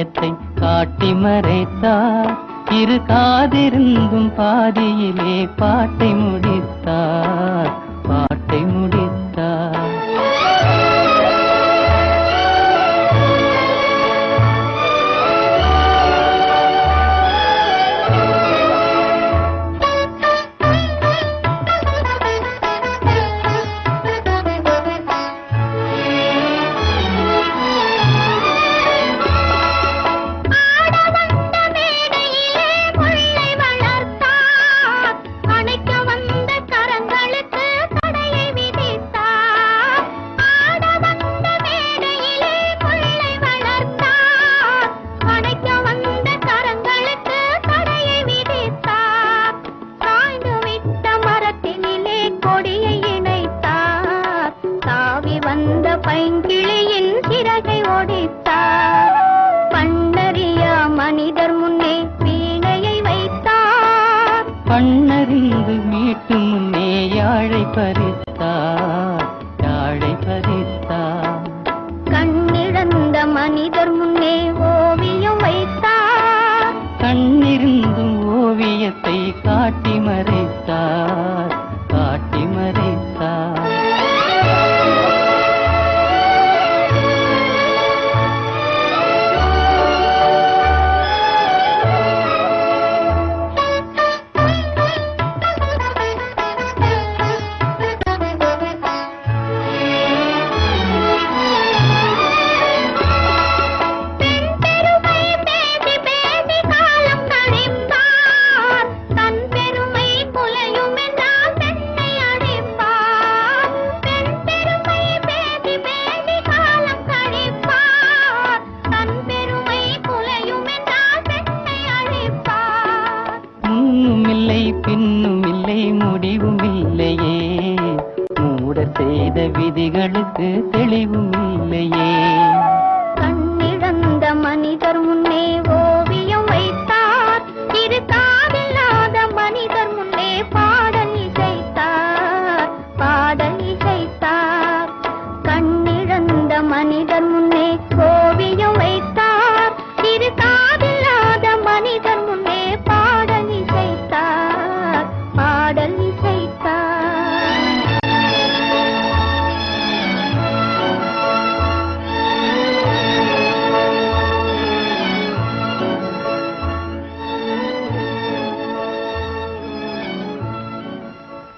ஓவியத்தை காட்டி மறைத்தார். இரு காதிருந்தும் பாதியிலே பாட்டை முடித்தார், பாட்டை முடித்தார். பைங்கிளியின் சிறகை ஒடித்தார். பண்ணறியா மனிதர் முன்னே வீணையை வைத்தார். பண்ணறிந்து மீட்டு முன்னே யாழை பறித்தார், யாழை பறித்தார். கண்ணிழந்த மனிதர் முன்னே ஓவியம் வைத்தார். கண்ணிருந்தும் ஓவியத்தை காட்டி மறைத்தார், காட்டி மறைத்தார். பின்னும் இல்லை முடிவும் இல்லையே, மூட செய்த விதிகளுக்கு தெளிவும் இல்லையே.